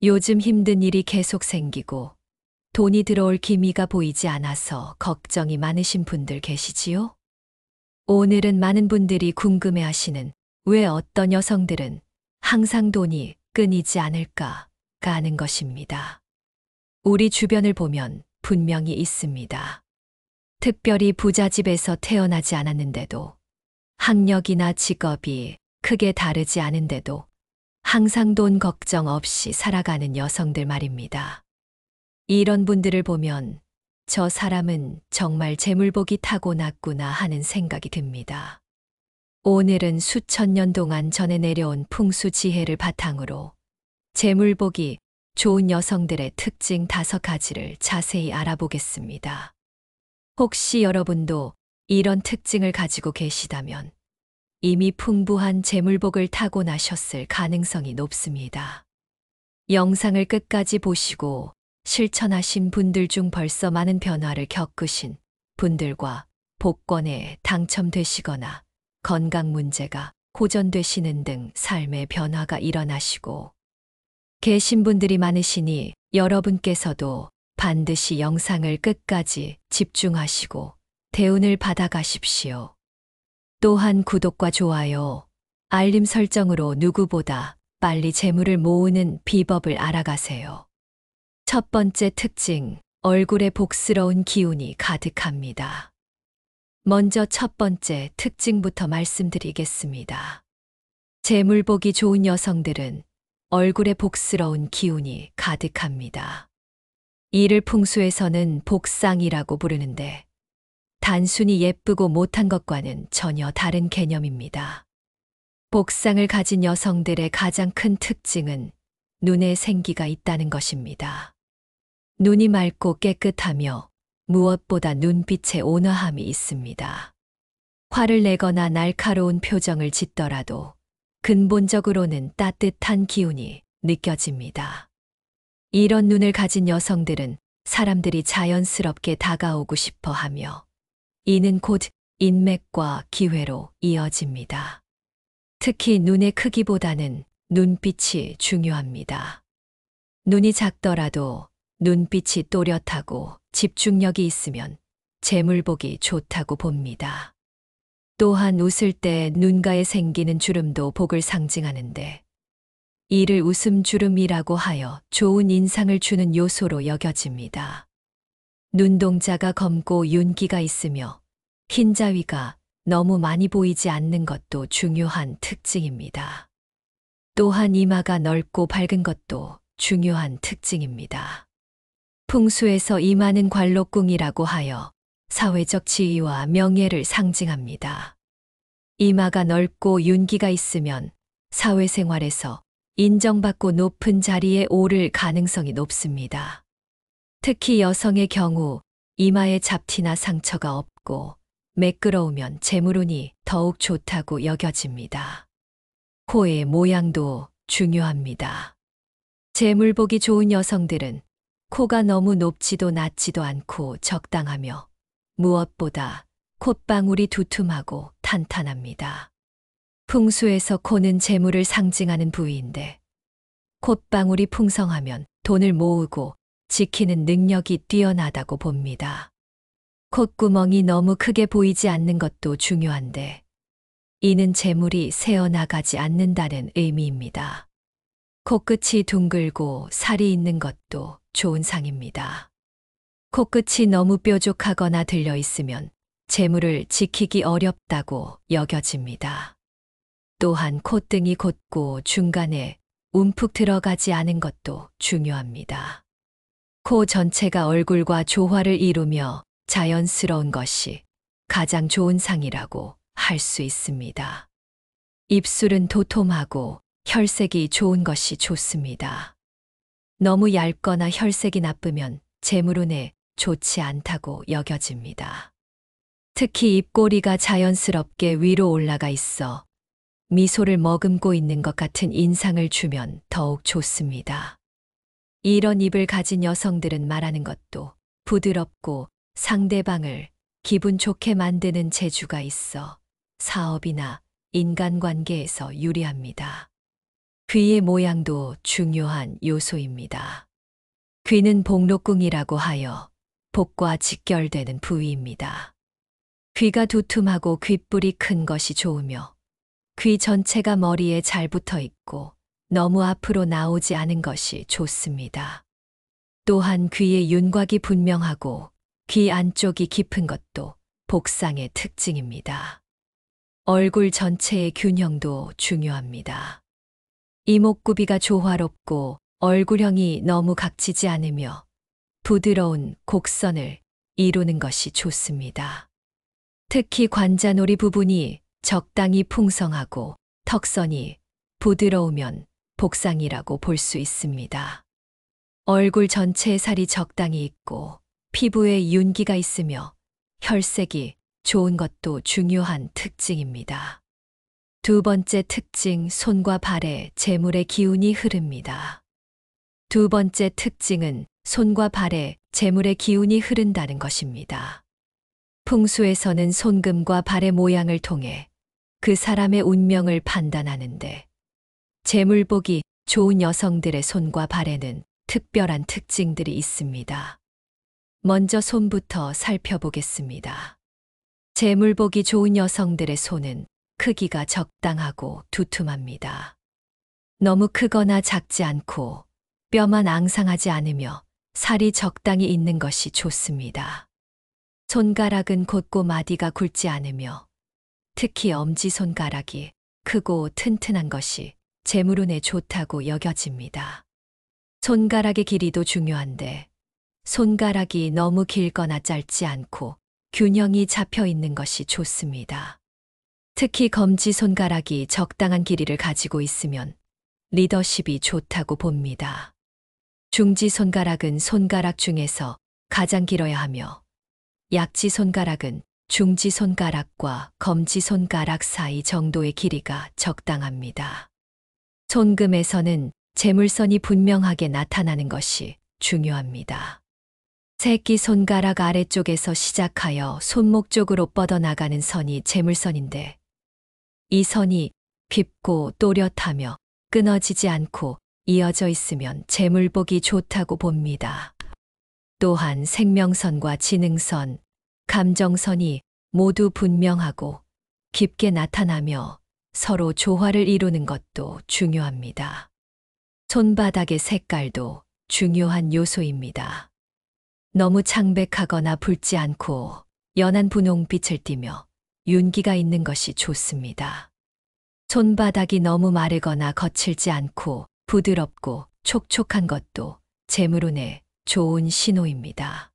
요즘 힘든 일이 계속 생기고 돈이 들어올 기미가 보이지 않아서 걱정이 많으신 분들 계시지요? 오늘은 많은 분들이 궁금해 하시는 왜 어떤 여성들은 항상 돈이 끊이지 않을까 하는 것입니다. 우리 주변을 보면 분명히 있습니다. 특별히 부잣집에서 태어나지 않았는데도 학력이나 직업이 크게 다르지 않은데도 항상 돈 걱정 없이 살아가는 여성들 말입니다. 이런 분들을 보면 저 사람은 정말 재물복이 타고났구나 하는 생각이 듭니다. 오늘은 수천 년 동안 전해 내려온 풍수 지혜를 바탕으로 재물복이 좋은 여성들의 특징 5가지를 자세히 알아보겠습니다. 혹시 여러분도 이런 특징을 가지고 계시다면 이미 풍부한 재물복을 타고나셨을 가능성이 높습니다. 영상을 끝까지 보시고 실천하신 분들 중 벌써 많은 변화를 겪으신 분들과 복권에 당첨되시거나 건강 문제가 호전되시는 등 삶의 변화가 일어나시고 계신 분들이 많으시니 여러분께서도 반드시 영상을 끝까지 집중하시고 대운을 받아가십시오. 또한 구독과 좋아요, 알림 설정으로 누구보다 빨리 재물을 모으는 비법을 알아가세요. 첫 번째 특징, 얼굴에 복스러운 기운이 가득합니다. 먼저 첫 번째 특징부터 말씀드리겠습니다. 재물복이 좋은 여성들은 얼굴에 복스러운 기운이 가득합니다. 이를 풍수에서는 복상이라고 부르는데 단순히 예쁘고 못한 것과는 전혀 다른 개념입니다. 복상을 가진 여성들의 가장 큰 특징은 눈에 생기가 있다는 것입니다. 눈이 맑고 깨끗하며 무엇보다 눈빛에 온화함이 있습니다. 화를 내거나 날카로운 표정을 짓더라도 근본적으로는 따뜻한 기운이 느껴집니다. 이런 눈을 가진 여성들은 사람들이 자연스럽게 다가오고 싶어 하며 이는 곧 인맥과 기회로 이어집니다. 특히 눈의 크기보다는 눈빛이 중요합니다. 눈이 작더라도 눈빛이 또렷하고 집중력이 있으면 재물복이 좋다고 봅니다. 또한 웃을 때 눈가에 생기는 주름도 복을 상징하는데 이를 웃음주름이라고 하여 좋은 인상을 주는 요소로 여겨집니다. 눈동자가 검고 윤기가 있으며 흰자위가 너무 많이 보이지 않는 것도 중요한 특징입니다. 또한 이마가 넓고 밝은 것도 중요한 특징입니다. 풍수에서 이마는 관록궁이라고 하여 사회적 지위와 명예를 상징합니다. 이마가 넓고 윤기가 있으면 사회생활에서 인정받고 높은 자리에 오를 가능성이 높습니다. 특히 여성의 경우 이마에 잡티나 상처가 없고 매끄러우면 재물운이 더욱 좋다고 여겨집니다. 코의 모양도 중요합니다. 재물복이 좋은 여성들은 코가 너무 높지도 낮지도 않고 적당하며 무엇보다 콧방울이 두툼하고 탄탄합니다. 풍수에서 코는 재물을 상징하는 부위인데 콧방울이 풍성하면 돈을 모으고 지키는 능력이 뛰어나다고 봅니다. 콧구멍이 너무 크게 보이지 않는 것도 중요한데 이는 재물이 새어나가지 않는다는 의미입니다. 코끝이 둥글고 살이 있는 것도 좋은 상입니다. 코끝이 너무 뾰족하거나 들려 있으면 재물을 지키기 어렵다고 여겨집니다. 또한 콧등이 곧고 중간에 움푹 들어가지 않은 것도 중요합니다. 코 전체가 얼굴과 조화를 이루며 자연스러운 것이 가장 좋은 상이라고 할 수 있습니다. 입술은 도톰하고 혈색이 좋은 것이 좋습니다. 너무 얇거나 혈색이 나쁘면 재물운에 좋지 않다고 여겨집니다. 특히 입꼬리가 자연스럽게 위로 올라가 있어 미소를 머금고 있는 것 같은 인상을 주면 더욱 좋습니다. 이런 입을 가진 여성들은 말하는 것도 부드럽고 상대방을 기분 좋게 만드는 재주가 있어 사업이나 인간관계에서 유리합니다. 귀의 모양도 중요한 요소입니다. 귀는 복록궁이라고 하여 복과 직결되는 부위입니다. 귀가 두툼하고 귓불이 큰 것이 좋으며 귀 전체가 머리에 잘 붙어 있고 너무 앞으로 나오지 않은 것이 좋습니다. 또한 귀의 윤곽이 분명하고 귀 안쪽이 깊은 것도 복상의 특징입니다. 얼굴 전체의 균형도 중요합니다. 이목구비가 조화롭고 얼굴형이 너무 각지지 않으며 부드러운 곡선을 이루는 것이 좋습니다. 특히 관자놀이 부분이 적당히 풍성하고 턱선이 부드러우면 복상이라고 볼 수 있습니다. 얼굴 전체에 살이 적당히 있고 피부에 윤기가 있으며 혈색이 좋은 것도 중요한 특징입니다. 두 번째 특징, 손과 발에 재물의 기운이 흐릅니다. 두 번째 특징은 손과 발에 재물의 기운이 흐른다는 것입니다. 풍수에서는 손금과 발의 모양을 통해 그 사람의 운명을 판단하는데 재물복이 좋은 여성들의 손과 발에는 특별한 특징들이 있습니다. 먼저 손부터 살펴보겠습니다. 재물복이 좋은 여성들의 손은 크기가 적당하고 두툼합니다. 너무 크거나 작지 않고 뼈만 앙상하지 않으며 살이 적당히 있는 것이 좋습니다. 손가락은 곧고 마디가 굵지 않으며 특히 엄지손가락이 크고 튼튼한 것이 재물운에 좋다고 여겨집니다. 손가락의 길이도 중요한데 손가락이 너무 길거나 짧지 않고 균형이 잡혀 있는 것이 좋습니다. 특히 검지손가락이 적당한 길이를 가지고 있으면 리더십이 좋다고 봅니다. 중지손가락은 손가락 중에서 가장 길어야 하며 약지손가락은 중지손가락과 검지손가락 사이 정도의 길이가 적당합니다. 손금에서는 재물선이 분명하게 나타나는 것이 중요합니다. 새끼손가락 아래쪽에서 시작하여 손목 쪽으로 뻗어나가는 선이 재물선인데 이 선이 깊고 또렷하며 끊어지지 않고 이어져 있으면 재물복이 좋다고 봅니다. 또한 생명선과 지능선, 감정선이 모두 분명하고 깊게 나타나며 서로 조화를 이루는 것도 중요합니다. 손바닥의 색깔도 중요한 요소입니다. 너무 창백하거나 붉지 않고 연한 분홍빛을 띠며 윤기가 있는 것이 좋습니다. 손바닥이 너무 마르거나 거칠지 않고 부드럽고 촉촉한 것도 재물운에 좋은 신호입니다.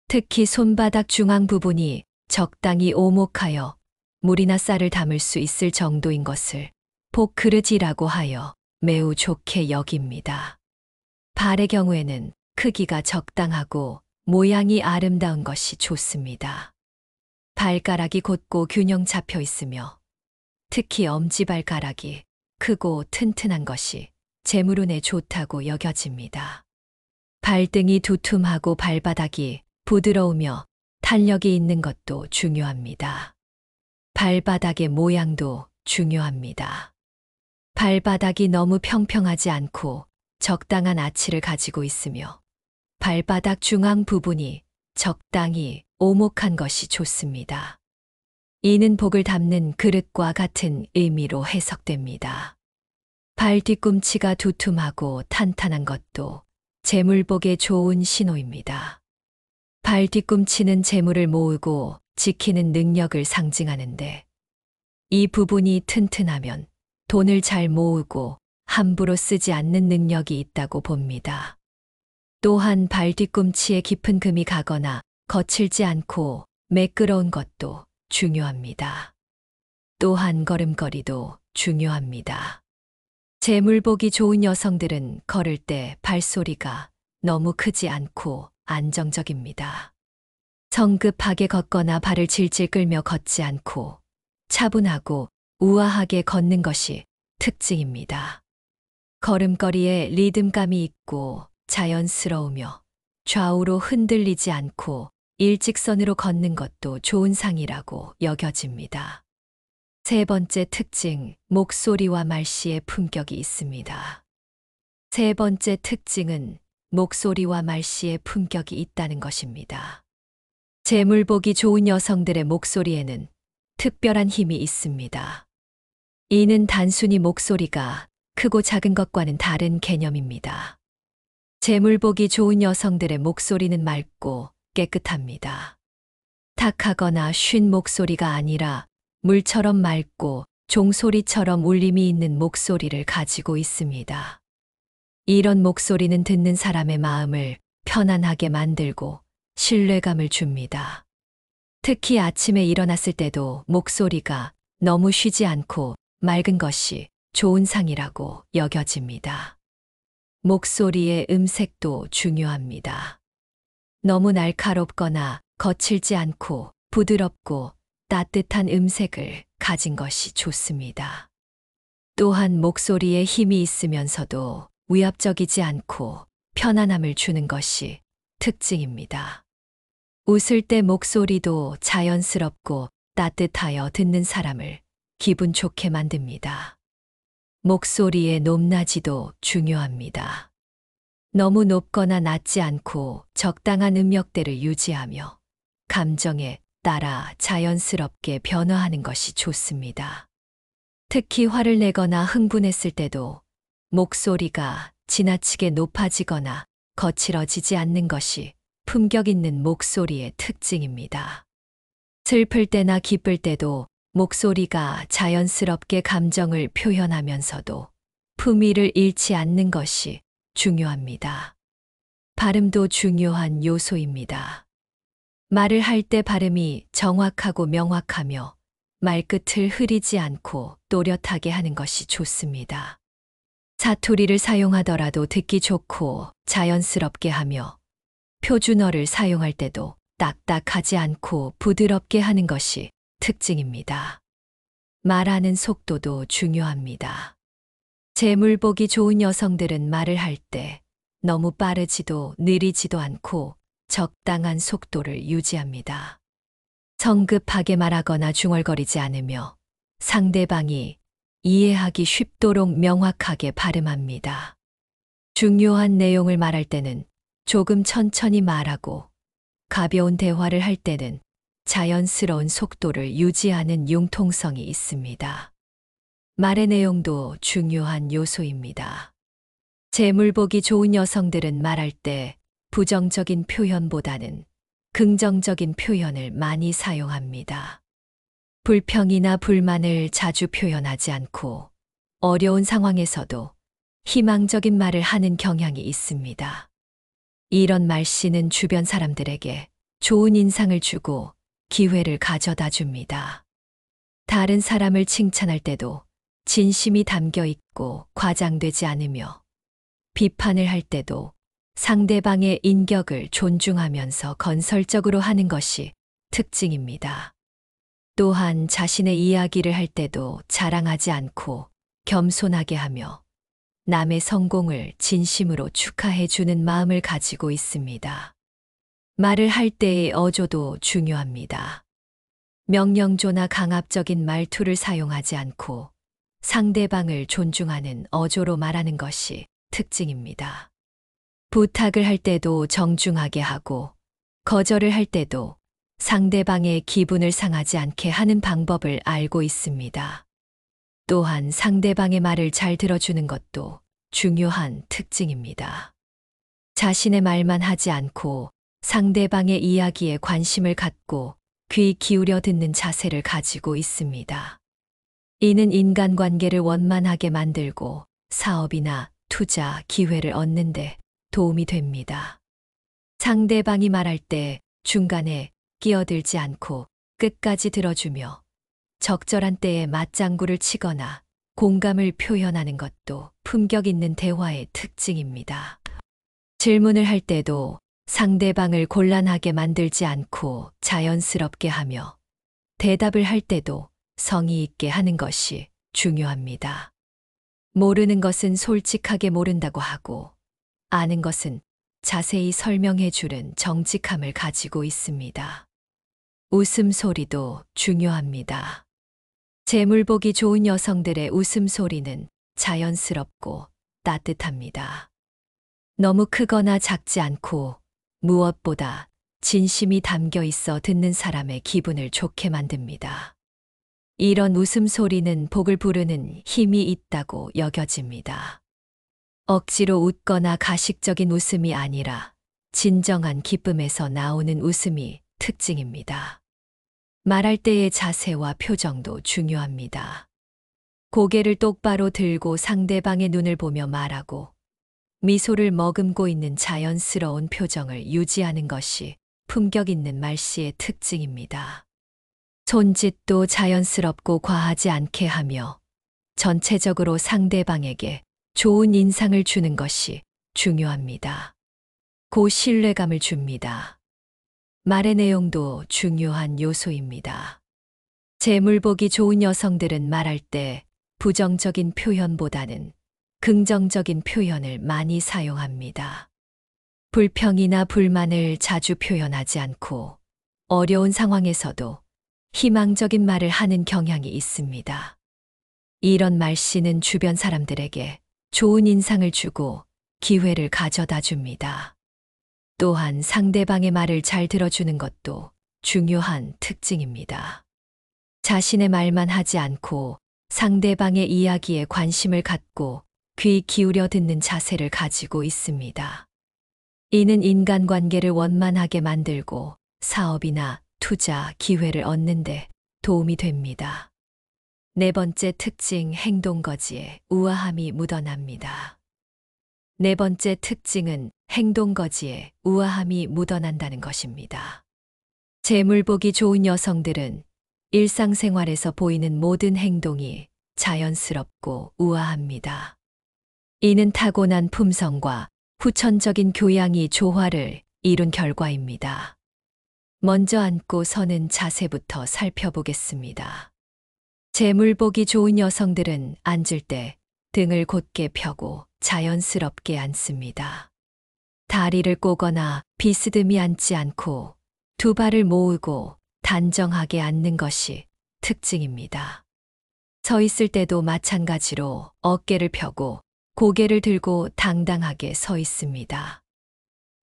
특히 손바닥 중앙 부분이 적당히 오목하여 물이나 쌀을 담을 수 있을 정도인 것을 복그릇이라고 하여 매우 좋게 여깁니다. 발의 경우에는 크기가 적당하고 모양이 아름다운 것이 좋습니다. 발가락이 곧고 균형 잡혀 있으며 특히 엄지발가락이 크고 튼튼한 것이 재물운에 좋다고 여겨집니다. 발등이 두툼하고 발바닥이 부드러우며 탄력이 있는 것도 중요합니다. 발바닥의 모양도 중요합니다. 발바닥이 너무 평평하지 않고 적당한 아치를 가지고 있으며 발바닥 중앙 부분이 적당히 오목한 것이 좋습니다. 이는 복을 담는 그릇과 같은 의미로 해석됩니다. 발 뒤꿈치가 두툼하고 탄탄한 것도 재물복에 좋은 신호입니다. 발 뒤꿈치는 재물을 모으고 지키는 능력을 상징하는데 이 부분이 튼튼하면 돈을 잘 모으고 함부로 쓰지 않는 능력이 있다고 봅니다. 또한 발 뒤꿈치에 깊은 금이 가거나 거칠지 않고 매끄러운 것도 중요합니다. 또한 걸음걸이도 중요합니다. 재물복이 좋은 여성들은 걸을 때 발소리가 너무 크지 않고 안정적입니다. 성급하게 걷거나 발을 질질 끌며 걷지 않고 차분하고 우아하게 걷는 것이 특징입니다. 걸음걸이에 리듬감이 있고 자연스러우며 좌우로 흔들리지 않고 일직선으로 걷는 것도 좋은 상이라고 여겨집니다. 세 번째 특징, 목소리와 말씨의 품격이 있습니다. 세 번째 특징은 목소리와 말씨의 품격이 있다는 것입니다. 재물 보기 좋은 여성들의 목소리에는 특별한 힘이 있습니다. 이는 단순히 목소리가 크고 작은 것과는 다른 개념입니다. 재물 보기 좋은 여성들의 목소리는 맑고 깨끗합니다. 탁하거나 쉰 목소리가 아니라 물처럼 맑고 종소리처럼 울림이 있는 목소리를 가지고 있습니다. 이런 목소리는 듣는 사람의 마음을 편안하게 만들고 신뢰감을 줍니다. 특히 아침에 일어났을 때도 목소리가 너무 쉬지 않고 맑은 것이 좋은 상이라고 여겨집니다. 목소리의 음색도 중요합니다. 너무 날카롭거나 거칠지 않고 부드럽고 따뜻한 음색을 가진 것이 좋습니다. 또한 목소리에 힘이 있으면서도 위압적이지 않고 편안함을 주는 것이 특징입니다. 웃을 때 목소리도 자연스럽고 따뜻하여 듣는 사람을 기분 좋게 만듭니다. 목소리의 높낮이도 중요합니다. 너무 높거나 낮지 않고 적당한 음역대를 유지하며 감정에 따라 자연스럽게 변화하는 것이 좋습니다. 특히 화를 내거나 흥분했을 때도 목소리가 지나치게 높아지거나 거칠어지지 않는 것이 품격 있는 목소리의 특징입니다. 슬플 때나 기쁠 때도 목소리가 자연스럽게 감정을 표현하면서도 품위를 잃지 않는 것이 중요합니다. 발음도 중요한 요소입니다. 말을 할 때 발음이 정확하고 명확하며 말끝을 흐리지 않고 또렷하게 하는 것이 좋습니다. 사투리를 사용하더라도 듣기 좋고 자연스럽게 하며 표준어를 사용할 때도 딱딱하지 않고 부드럽게 하는 것이 특징입니다. 말하는 속도도 중요합니다. 재물 보기 좋은 여성들은 말을 할 때 너무 빠르지도 느리지도 않고 적당한 속도를 유지합니다. 성급하게 말하거나 중얼거리지 않으며 상대방이 이해하기 쉽도록 명확하게 발음합니다. 중요한 내용을 말할 때는 조금 천천히 말하고 가벼운 대화를 할 때는 자연스러운 속도를 유지하는 융통성이 있습니다. 말의 내용도 중요한 요소입니다. 재물 보기 좋은 여성들은 말할 때 부정적인 표현보다는 긍정적인 표현을 많이 사용합니다. 불평이나 불만을 자주 표현하지 않고 어려운 상황에서도 희망적인 말을 하는 경향이 있습니다. 이런 말씨는 주변 사람들에게 좋은 인상을 주고 기회를 가져다 줍니다. 다른 사람을 칭찬할 때도 진심이 담겨 있고 과장되지 않으며 비판을 할 때도 상대방의 인격을 존중하면서 건설적으로 하는 것이 특징입니다. 또한 자신의 이야기를 할 때도 자랑하지 않고 겸손하게 하며 남의 성공을 진심으로 축하해 주는 마음을 가지고 있습니다. 말을 할 때의 어조도 중요합니다. 명령조나 강압적인 말투를 사용하지 않고 상대방을 존중하는 어조로 말하는 것이 특징입니다. 부탁을 할 때도 정중하게 하고 거절을 할 때도 상대방의 기분을 상하지 않게 하는 방법을 알고 있습니다. 또한 상대방의 말을 잘 들어주는 것도 중요한 특징입니다. 자신의 말만 하지 않고 상대방의 이야기에 관심을 갖고 귀 기울여 듣는 자세를 가지고 있습니다. 이는 인간관계를 원만하게 만들고 사업이나 투자 기회를 얻는데 도움이 됩니다. 상대방이 말할 때 중간에 끼어들지 않고 끝까지 들어주며 적절한 때에 맞장구를 치거나 공감을 표현하는 것도 품격 있는 대화의 특징입니다. 질문을 할 때도 상대방을 곤란하게 만들지 않고 자연스럽게 하며 대답을 할 때도 성의 있게 하는 것이 중요합니다. 모르는 것은 솔직하게 모른다고 하고 아는 것은 자세히 설명해 주는 정직함을 가지고 있습니다. 웃음소리도 중요합니다. 재물 보기 좋은 여성들의 웃음소리는 자연스럽고 따뜻합니다. 너무 크거나 작지 않고 무엇보다 진심이 담겨 있어 듣는 사람의 기분을 좋게 만듭니다. 이런 웃음소리는 복을 부르는 힘이 있다고 여겨집니다. 억지로 웃거나 가식적인 웃음이 아니라 진정한 기쁨에서 나오는 웃음이 특징입니다. 말할 때의 자세와 표정도 중요합니다. 고개를 똑바로 들고 상대방의 눈을 보며 말하고 미소를 머금고 있는 자연스러운 표정을 유지하는 것이 품격 있는 말씨의 특징입니다. 손짓도 자연스럽고 과하지 않게 하며 전체적으로 상대방에게 좋은 인상을 주는 것이 중요합니다. 고 신뢰감을 줍니다. 말의 내용도 중요한 요소입니다. 재물 보기 좋은 여성들은 말할 때 부정적인 표현보다는 긍정적인 표현을 많이 사용합니다. 불평이나 불만을 자주 표현하지 않고 어려운 상황에서도 희망적인 말을 하는 경향이 있습니다. 이런 말씨는 주변 사람들에게 좋은 인상을 주고 기회를 가져다 줍니다. 또한 상대방의 말을 잘 들어주는 것도 중요한 특징입니다. 자신의 말만 하지 않고 상대방의 이야기에 관심을 갖고 귀 기울여 듣는 자세를 가지고 있습니다. 이는 인간관계를 원만하게 만들고 사업이나 투자 기회를 얻는데 도움이 됩니다. 네 번째 특징, 행동거지에 우아함이 묻어납니다. 네 번째 특징은 행동거지에 우아함이 묻어난다는 것입니다. 재물 보기 좋은 여성들은 일상생활에서 보이는 모든 행동이 자연스럽고 우아합니다. 이는 타고난 품성과 후천적인 교양이 조화를 이룬 결과입니다. 먼저 앉고 서는 자세부터 살펴보겠습니다. 재물 보기 좋은 여성들은 앉을 때 등을 곧게 펴고 자연스럽게 앉습니다. 다리를 꼬거나 비스듬히 앉지 않고 두 발을 모으고 단정하게 앉는 것이 특징입니다. 서 있을 때도 마찬가지로 어깨를 펴고 고개를 들고 당당하게 서 있습니다.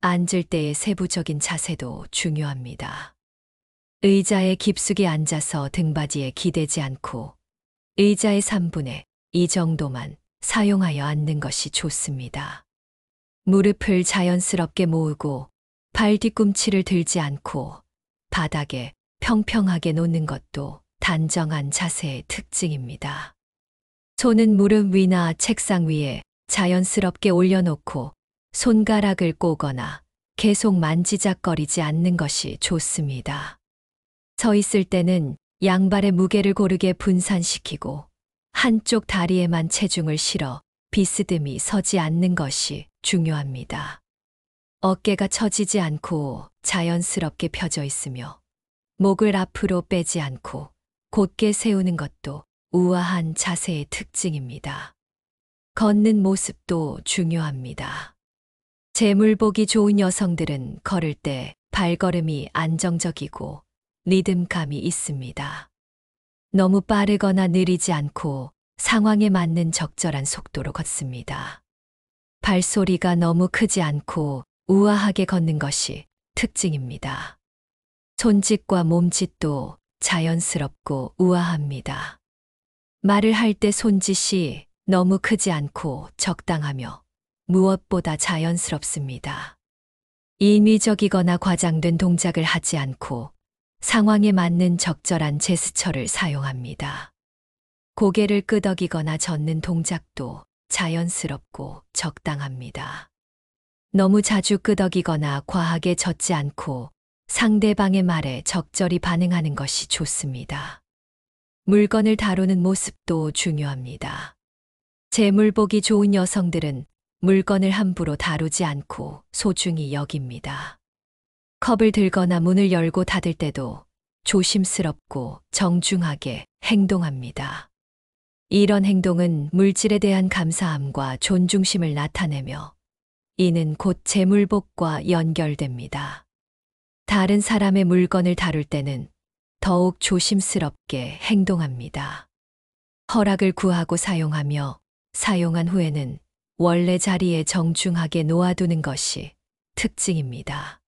앉을 때의 세부적인 자세도 중요합니다. 의자에 깊숙이 앉아서 등받이에 기대지 않고 의자의 3분의 2 정도만 사용하여 앉는 것이 좋습니다. 무릎을 자연스럽게 모으고 발 뒤꿈치를 들지 않고 바닥에 평평하게 놓는 것도 단정한 자세의 특징입니다. 손은 무릎 위나 책상 위에 자연스럽게 올려놓고 손가락을 꼬거나 계속 만지작거리지 않는 것이 좋습니다. 서 있을 때는 양발의 무게를 고르게 분산시키고 한쪽 다리에만 체중을 실어 비스듬히 서지 않는 것이 중요합니다. 어깨가 처지지 않고 자연스럽게 펴져 있으며 목을 앞으로 빼지 않고 곧게 세우는 것도 우아한 자세의 특징입니다. 걷는 모습도 중요합니다. 재물 보기 좋은 여성들은 걸을 때 발걸음이 안정적이고 리듬감이 있습니다. 너무 빠르거나 느리지 않고 상황에 맞는 적절한 속도로 걷습니다. 발소리가 너무 크지 않고 우아하게 걷는 것이 특징입니다. 손짓과 몸짓도 자연스럽고 우아합니다. 말을 할 때 손짓이 너무 크지 않고 적당하며 무엇보다 자연스럽습니다. 인위적이거나 과장된 동작을 하지 않고 상황에 맞는 적절한 제스처를 사용합니다. 고개를 끄덕이거나 젓는 동작도 자연스럽고 적당합니다. 너무 자주 끄덕이거나 과하게 젓지 않고 상대방의 말에 적절히 반응하는 것이 좋습니다. 물건을 다루는 모습도 중요합니다. 재물 보기 좋은 여성들은 물건을 함부로 다루지 않고 소중히 여깁니다. 컵을 들거나 문을 열고 닫을 때도 조심스럽고 정중하게 행동합니다. 이런 행동은 물질에 대한 감사함과 존중심을 나타내며 이는 곧 재물복과 연결됩니다. 다른 사람의 물건을 다룰 때는 더욱 조심스럽게 행동합니다. 허락을 구하고 사용하며 사용한 후에는 원래 자리에 정중하게 놓아두는 것이 특징입니다.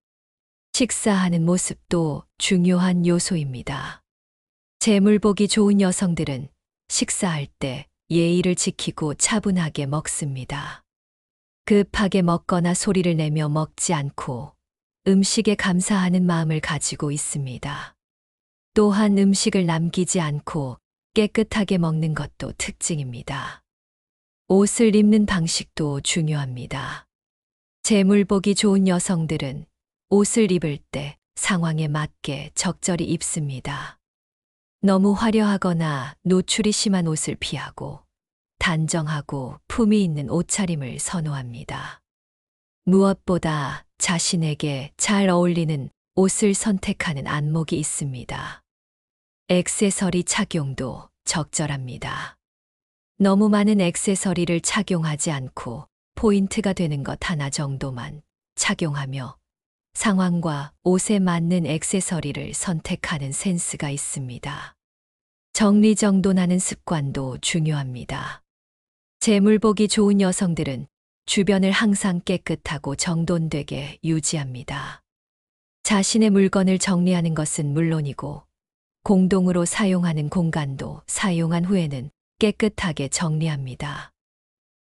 식사하는 모습도 중요한 요소입니다. 재물 보기 좋은 여성들은 식사할 때 예의를 지키고 차분하게 먹습니다. 급하게 먹거나 소리를 내며 먹지 않고 음식에 감사하는 마음을 가지고 있습니다. 또한 음식을 남기지 않고 깨끗하게 먹는 것도 특징입니다. 옷을 입는 방식도 중요합니다. 재물 보기 좋은 여성들은 옷을 입을 때 상황에 맞게 적절히 입습니다. 너무 화려하거나 노출이 심한 옷을 피하고 단정하고 품위 있는 옷차림을 선호합니다. 무엇보다 자신에게 잘 어울리는 옷을 선택하는 안목이 있습니다. 액세서리 착용도 적절합니다. 너무 많은 액세서리를 착용하지 않고 포인트가 되는 것 하나 정도만 착용하며 상황과 옷에 맞는 액세서리를 선택하는 센스가 있습니다. 정리정돈하는 습관도 중요합니다. 재물 보기 좋은 여성들은 주변을 항상 깨끗하고 정돈되게 유지합니다. 자신의 물건을 정리하는 것은 물론이고 공동으로 사용하는 공간도 사용한 후에는 깨끗하게 정리합니다.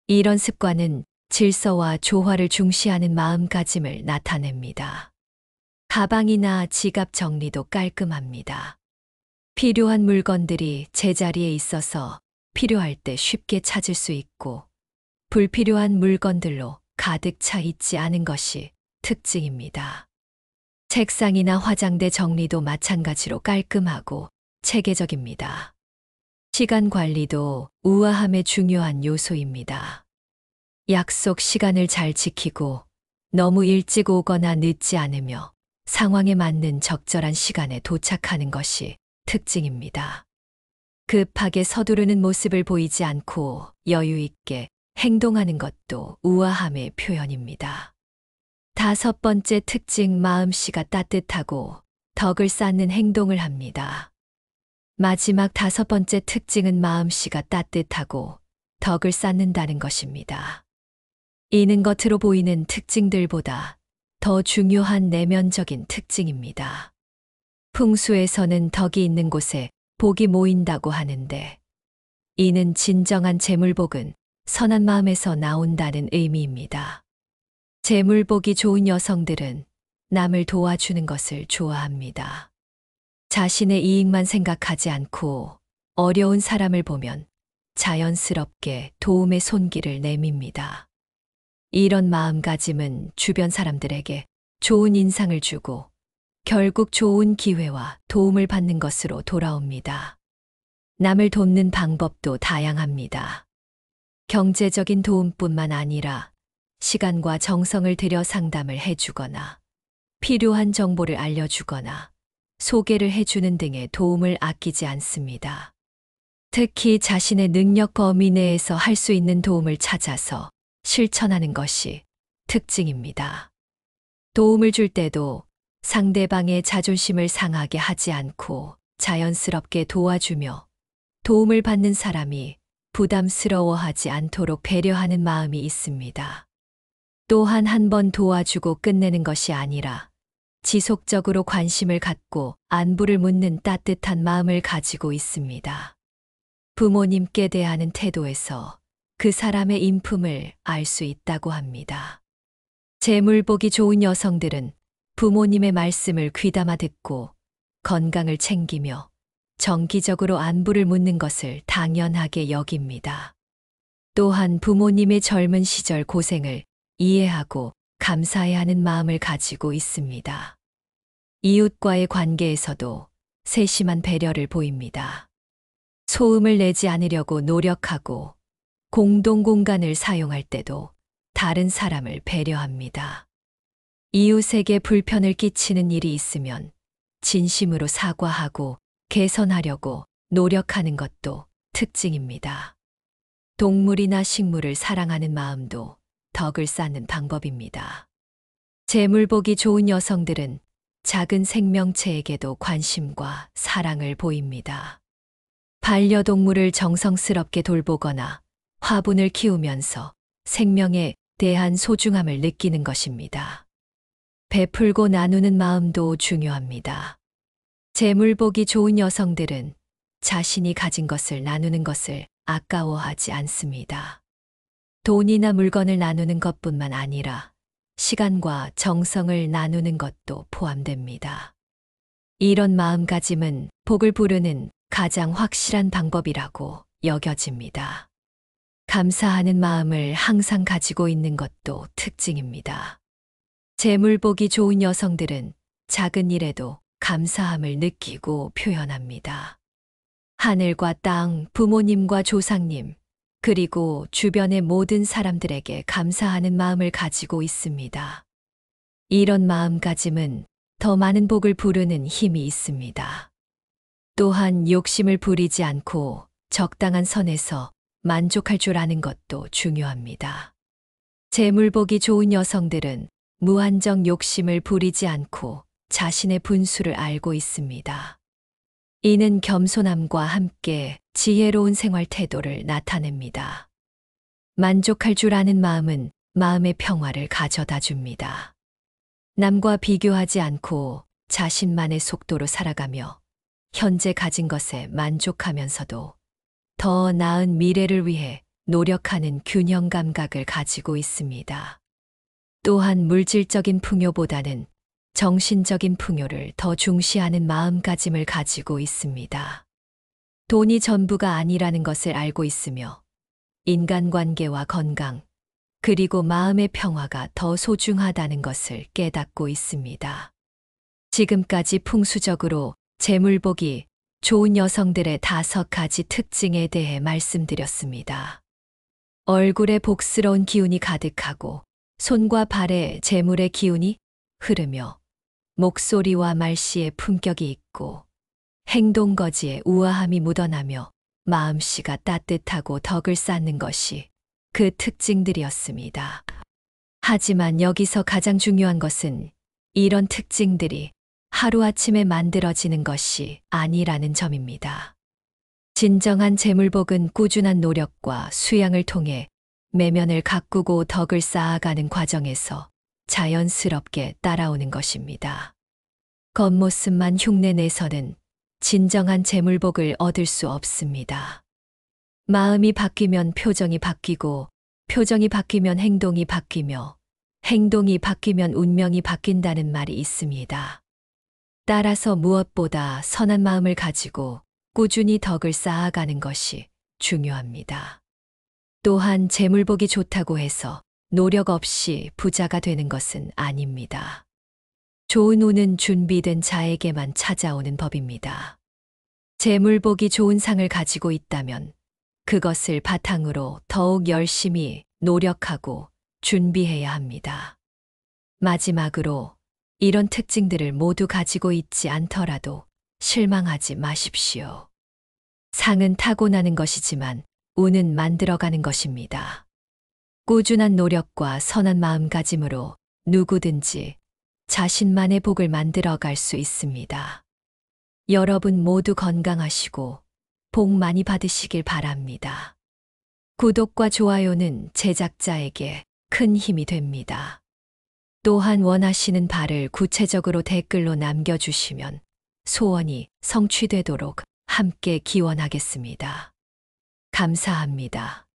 이런 습관은 질서와 조화를 중시하는 마음가짐을 나타냅니다. 가방이나 지갑 정리도 깔끔합니다. 필요한 물건들이 제자리에 있어서 필요할 때 쉽게 찾을 수 있고 불필요한 물건들로 가득 차 있지 않은 것이 특징입니다. 책상이나 화장대 정리도 마찬가지로 깔끔하고 체계적입니다. 시간 관리도 우아함의 중요한 요소입니다. 약속 시간을 잘 지키고 너무 일찍 오거나 늦지 않으며 상황에 맞는 적절한 시간에 도착하는 것이 특징입니다. 급하게 서두르는 모습을 보이지 않고 여유 있게 행동하는 것도 우아함의 표현입니다. 5번째 특징, 마음씨가 따뜻하고 덕을 쌓는 행동을 합니다. 마지막 5번째 특징은 마음씨가 따뜻하고 덕을 쌓는다는 것입니다. 이는 겉으로 보이는 특징들보다 더 중요한 내면적인 특징입니다. 풍수에서는 덕이 있는 곳에 복이 모인다고 하는데 이는 진정한 재물복은 선한 마음에서 나온다는 의미입니다. 재물복이 좋은 여성들은 남을 도와주는 것을 좋아합니다. 자신의 이익만 생각하지 않고 어려운 사람을 보면 자연스럽게 도움의 손길을 내밉니다. 이런 마음가짐은 주변 사람들에게 좋은 인상을 주고 결국 좋은 기회와 도움을 받는 것으로 돌아옵니다. 남을 돕는 방법도 다양합니다. 경제적인 도움뿐만 아니라 시간과 정성을 들여 상담을 해주거나 필요한 정보를 알려주거나 소개를 해주는 등의 도움을 아끼지 않습니다. 특히 자신의 능력 범위 내에서 할 수 있는 도움을 찾아서 실천하는 것이 특징입니다. 도움을 줄 때도 상대방의 자존심을 상하게 하지 않고 자연스럽게 도와주며 도움을 받는 사람이 부담스러워하지 않도록 배려하는 마음이 있습니다. 또한 한 번 도와주고 끝내는 것이 아니라 지속적으로 관심을 갖고 안부를 묻는 따뜻한 마음을 가지고 있습니다. 부모님께 대하는 태도에서 그 사람의 인품을 알 수 있다고 합니다. 재물복이 좋은 여성들은 부모님의 말씀을 귀담아 듣고 건강을 챙기며 정기적으로 안부를 묻는 것을 당연하게 여깁니다. 또한 부모님의 젊은 시절 고생을 이해하고 감사해야 하는 마음을 가지고 있습니다. 이웃과의 관계에서도 세심한 배려를 보입니다. 소음을 내지 않으려고 노력하고 공동 공간을 사용할 때도 다른 사람을 배려합니다. 이웃에게 불편을 끼치는 일이 있으면 진심으로 사과하고 개선하려고 노력하는 것도 특징입니다. 동물이나 식물을 사랑하는 마음도 덕을 쌓는 방법입니다. 재물복이 좋은 여성들은 작은 생명체에게도 관심과 사랑을 보입니다. 반려동물을 정성스럽게 돌보거나 화분을 키우면서 생명에 대한 소중함을 느끼는 것입니다. 베풀고 나누는 마음도 중요합니다. 재물 보기 좋은 여성들은 자신이 가진 것을 나누는 것을 아까워하지 않습니다. 돈이나 물건을 나누는 것뿐만 아니라 시간과 정성을 나누는 것도 포함됩니다. 이런 마음가짐은 복을 부르는 가장 확실한 방법이라고 여겨집니다. 감사하는 마음을 항상 가지고 있는 것도 특징입니다. 재물 보기 좋은 여성들은 작은 일에도 감사함을 느끼고 표현합니다. 하늘과 땅, 부모님과 조상님, 그리고 주변의 모든 사람들에게 감사하는 마음을 가지고 있습니다. 이런 마음가짐은 더 많은 복을 부르는 힘이 있습니다. 또한 욕심을 부리지 않고 적당한 선에서 만족할 줄 아는 것도 중요합니다. 재물 보기 좋은 여성들은 무한정 욕심을 부리지 않고 자신의 분수를 알고 있습니다. 이는 겸손함과 함께 지혜로운 생활 태도를 나타냅니다. 만족할 줄 아는 마음은 마음의 평화를 가져다 줍니다. 남과 비교하지 않고 자신만의 속도로 살아가며 현재 가진 것에 만족하면서도 더 나은 미래를 위해 노력하는 균형 감각을 가지고 있습니다. 또한 물질적인 풍요보다는 정신적인 풍요를 더 중시하는 마음가짐을 가지고 있습니다. 돈이 전부가 아니라는 것을 알고 있으며 인간관계와 건강, 그리고 마음의 평화가 더 소중하다는 것을 깨닫고 있습니다. 지금까지 풍수적으로 재물 보기 좋은 여성들의 5가지 특징에 대해 말씀드렸습니다. 얼굴에 복스러운 기운이 가득하고 손과 발에 재물의 기운이 흐르며 목소리와 말씨에 품격이 있고 행동거지에 우아함이 묻어나며 마음씨가 따뜻하고 덕을 쌓는 것이 그 특징들이었습니다. 하지만 여기서 가장 중요한 것은 이런 특징들이 하루아침에 만들어지는 것이 아니라는 점입니다. 진정한 재물복은 꾸준한 노력과 수양을 통해 내면을 가꾸고 덕을 쌓아가는 과정에서 자연스럽게 따라오는 것입니다. 겉모습만 흉내내서는 진정한 재물복을 얻을 수 없습니다. 마음이 바뀌면 표정이 바뀌고, 표정이 바뀌면 행동이 바뀌며, 행동이 바뀌면 운명이 바뀐다는 말이 있습니다. 따라서 무엇보다 선한 마음을 가지고 꾸준히 덕을 쌓아가는 것이 중요합니다. 또한 재물복이 좋다고 해서 노력 없이 부자가 되는 것은 아닙니다. 좋은 운은 준비된 자에게만 찾아오는 법입니다. 재물복이 좋은 상을 가지고 있다면 그것을 바탕으로 더욱 열심히 노력하고 준비해야 합니다. 마지막으로 이런 특징들을 모두 가지고 있지 않더라도 실망하지 마십시오. 상은 타고나는 것이지만 운은 만들어가는 것입니다. 꾸준한 노력과 선한 마음가짐으로 누구든지 자신만의 복을 만들어갈 수 있습니다. 여러분 모두 건강하시고 복 많이 받으시길 바랍니다. 구독과 좋아요는 제작자에게 큰 힘이 됩니다. 또한 원하시는 바를 구체적으로 댓글로 남겨주시면 소원이 성취되도록 함께 기원하겠습니다. 감사합니다.